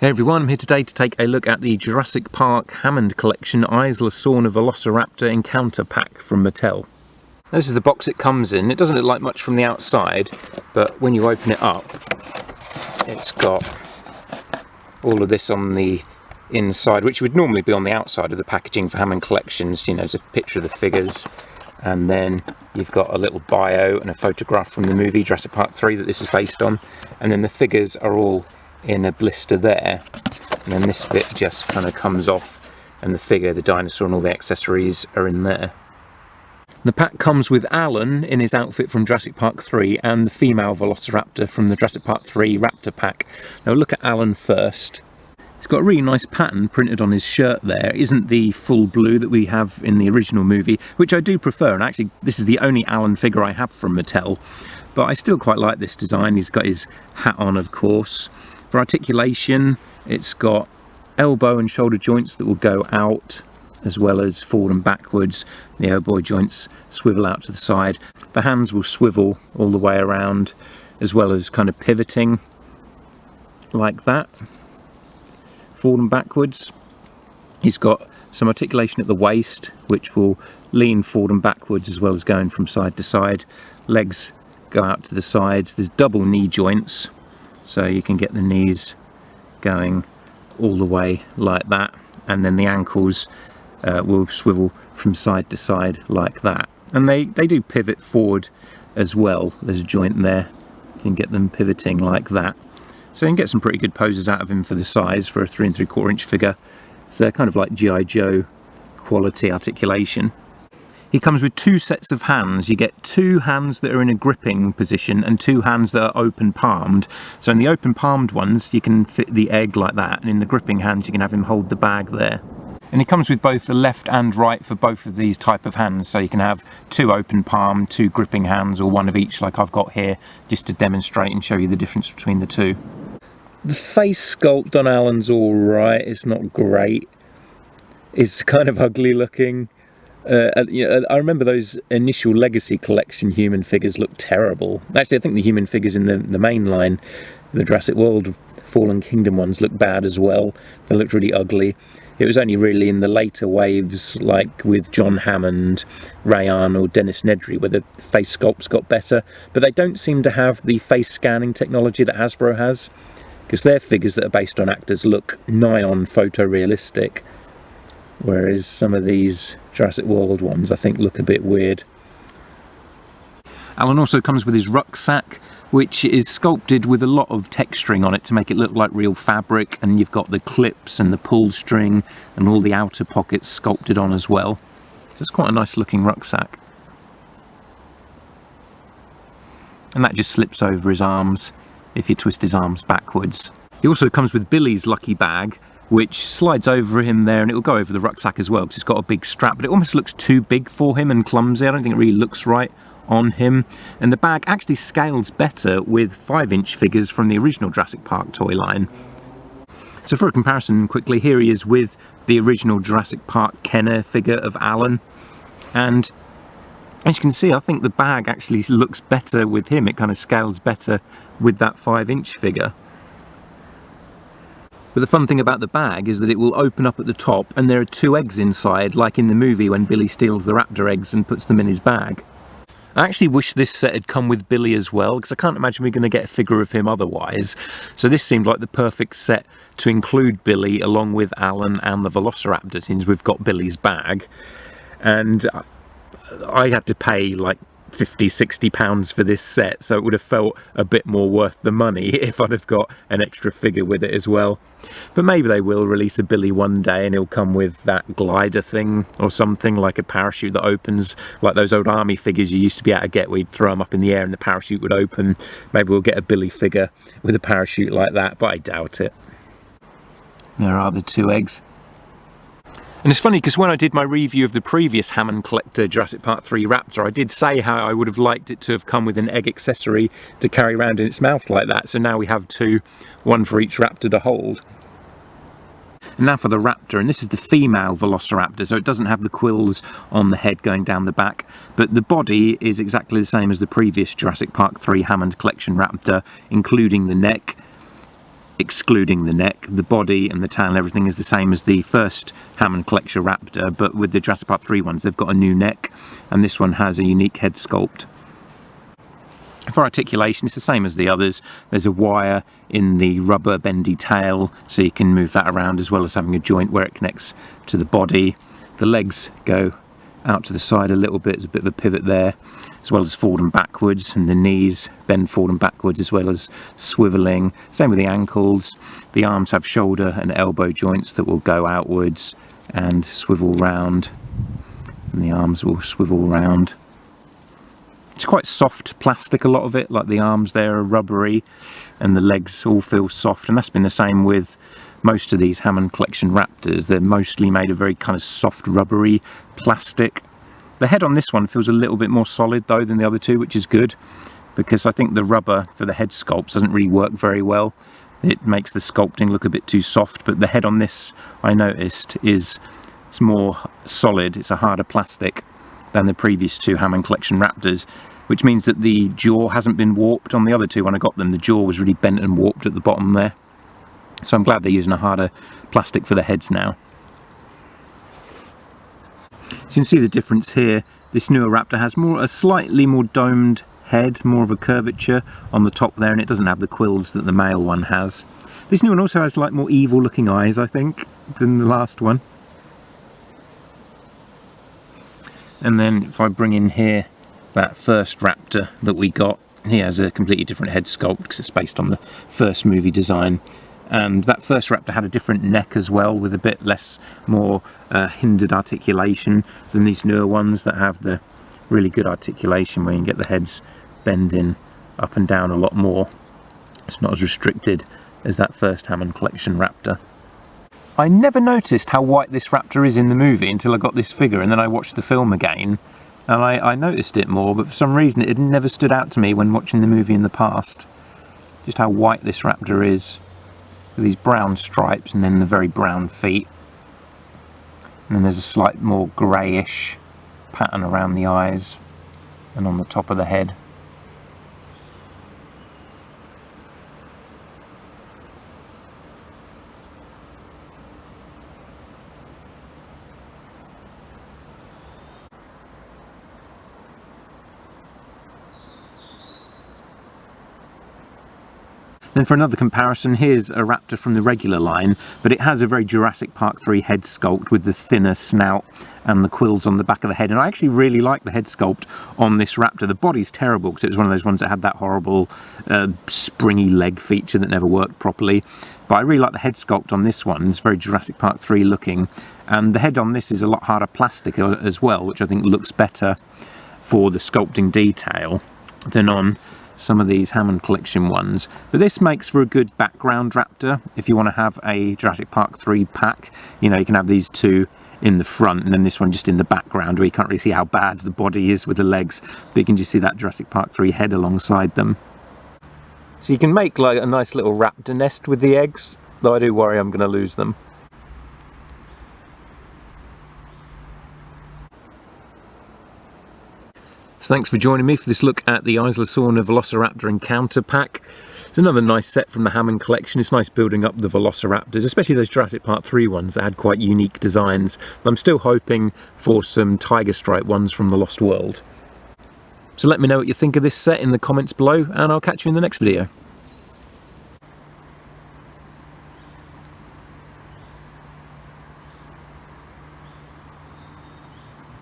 Hey everyone, I'm here today to take a look at the Jurassic Park Hammond collection Isla Sorna Velociraptor Encounter Pack from Mattel. This is the box it comes in. It doesn't look like much from the outside, but when you open it up, it's got all of this on the inside, which would normally be on the outside of the packaging for Hammond collections. You know, there's a picture of the figures, and then you've got a little bio and a photograph from the movie Jurassic Park 3 that this is based on, and then the figures are all in a blister there, and then this bit just kind of comes off and the figure, the dinosaur and all the accessories are in there. The pack comes with Alan in his outfit from Jurassic Park 3 and the female Velociraptor from the Jurassic Park 3 Raptor pack. Now look at Alan first. He's got a really nice pattern printed on his shirt there. It isn't the full blue that we have in the original movie, which I do prefer, and actually this is the only Alan figure I have from Mattel, but I still quite like this design. He's got his hat on, of course. For articulation, it's got elbow and shoulder joints that will go out, as well as forward and backwards. The elbow joints swivel out to the side. The hands will swivel all the way around, as well as kind of pivoting like that, forward and backwards. He's got some articulation at the waist, which will lean forward and backwards, as well as going from side to side. Legs go out to the sides. There's double knee joints, so you can get the knees going all the way like that, and then the ankles will swivel from side to side like that, and they do pivot forward as well. There's a joint there, you can get them pivoting like that, so you can get some pretty good poses out of him for the size for a 3 3/4 inch figure. So kind of like G.I. Joe quality articulation. He comes with 2 sets of hands. You get 2 hands that are in a gripping position and 2 hands that are open palmed. So in the open palmed ones you can fit the egg like that, and in the gripping hands you can have him hold the bag there. And he comes with both the left and right for both of these type of hands, so you can have 2 open palm, 2 gripping hands, or 1 of each like I've got here, just to demonstrate and show you the difference between the two. The face sculpt on Alan's alright, it's not great. It's kind of ugly looking. You know, I remember those initial Legacy collection human figures looked terrible. Actually, I think the human figures in the main line, the Jurassic World Fallen Kingdom ones, looked bad as well. They looked really ugly. It was only really in the later waves, like with John Hammond, Ray Arnold, Dennis Nedry, where the face sculpts got better. But they don't seem to have the face scanning technology that Hasbro has, because their figures that are based on actors look nigh on photorealistic, whereas some of these Jurassic World ones I think look a bit weird. Alan also comes with his rucksack, which is sculpted with a lot of texturing on it to make it look like real fabric, and you've got the clips and the pull string and all the outer pockets sculpted on as well. So it's quite a nice looking rucksack. And that just slips over his arms if you twist his arms backwards. He also comes with Billy's lucky bag, which slides over him there, and it will go over the rucksack as well because it's got a big strap, but it almost looks too big for him and clumsy. I don't think it really looks right on him. And the bag actually scales better with 5-inch figures from the original Jurassic Park toy line. So for a comparison quickly, here he is with the original Jurassic Park Kenner figure of Alan, and as you can see, I think the bag actually looks better with him. It kind of scales better with that 5-inch figure. But the fun thing about the bag is that it will open up at the top and there are 2 eggs inside, like in the movie when Billy steals the raptor eggs and puts them in his bag. I actually wish this set had come with Billy as well, because I can't imagine we're going to get a figure of him otherwise. So this seemed like the perfect set to include Billy along with Alan and the Velociraptor, since we've got Billy's bag. And I had to pay like £50–60 for this set, so it would have felt a bit more worth the money if I'd have got an extra figure with it as well. But maybe they will release a Billy one day and he'll come with that glider thing or something, like a parachute that opens, like those old army figures you used to be able to get where you'd throw them up in the air and the parachute would open. Maybe we'll get a Billy figure with a parachute like that, but I doubt it. There are the 2 eggs. And it's funny because when I did my review of the previous Hammond Collector Jurassic Park 3 Raptor, I did say how I would have liked it to have come with an egg accessory to carry around in its mouth like that. So now we have 2, 1 for each raptor to hold. And now for the raptor, and this is the female Velociraptor, so it doesn't have the quills on the head going down the back, but the body is exactly the same as the previous Jurassic Park 3 Hammond Collection Raptor, including the neck. excluding the neck. The body and the tail and everything is the same as the first Hammond Collection Raptor, but with the Jurassic Park 3 ones, they've got a new neck, and this one has a unique head sculpt. For articulation, it's the same as the others. There's a wire in the rubber bendy tail, so you can move that around, as well as having a joint where it connects to the body. The legs go out to the side a little bit, there's a bit of a pivot there, as well as forward and backwards, and the knees bend forward and backwards as well as swiveling. Same with the ankles. The arms have shoulder and elbow joints that will go outwards and swivel round, and the arms will swivel round. It's quite soft plastic, a lot of it, like the arms there are rubbery and the legs all feel soft, and that's been the same with most of these Hammond Collection Raptors. They're mostly made of very kind of soft rubbery plastic. The head on this one feels a little bit more solid though than the other two, which is good, because I think the rubber for the head sculpts doesn't really work very well. It makes the sculpting look a bit too soft, but the head on this, I noticed, it's more solid. It's a harder plastic than the previous two Hammond Collection Raptors, which means that the jaw hasn't been warped. On the other two, when I got them, the jaw was really bent and warped at the bottom there. So I'm glad they're using a harder plastic for the heads now. So you can see the difference here. This newer Raptor has a slightly more domed head, more of a curvature on the top there, and it doesn't have the quills that the male one has. This new one also has like more evil looking eyes, I think, than the last one. And then if I bring in here that first Raptor that we got, he has a completely different head sculpt because it's based on the first movie design. And that first Raptor had a different neck as well, with a bit more hindered articulation than these newer ones that have the really good articulation, where you can get the heads bending up and down a lot more. It's not as restricted as that first Hammond Collection Raptor. I never noticed how white this Raptor is in the movie until I got this figure, and then I watched the film again and I noticed it more, but for some reason it never stood out to me when watching the movie in the past, just how white this Raptor is, with these brown stripes and then the very brown feet, and then there's a slight more greyish pattern around the eyes and on the top of the head. Then for another comparison, here's a Raptor from the regular line, but it has a very Jurassic Park 3 head sculpt with the thinner snout and the quills on the back of the head, and I actually really like the head sculpt on this Raptor. The body's terrible because it was one of those ones that had that horrible springy leg feature that never worked properly, but I really like the head sculpt on this one. It's very Jurassic Park 3 looking, and the head on this is a lot harder plastic as well, which I think looks better for the sculpting detail than on some of these Hammond Collection ones. But this makes for a good background Raptor if you want to have a Jurassic Park 3 pack. You know, you can have these two in the front and then this one just in the background, where you can't really see how bad the body is with the legs, but you can just see that Jurassic Park 3 head alongside them. So you can make like a nice little Raptor nest with the eggs, though I do worry I'm going to lose them. So thanks for joining me for this look at the Isla Sorna Velociraptor Encounter Pack. It's another nice set from the Hammond Collection. It's nice building up the Velociraptors, especially those Jurassic Park 3 ones that had quite unique designs. I'm still hoping for some tiger stripe ones from the Lost World. So let me know what you think of this set in the comments below, and I'll catch you in the next video.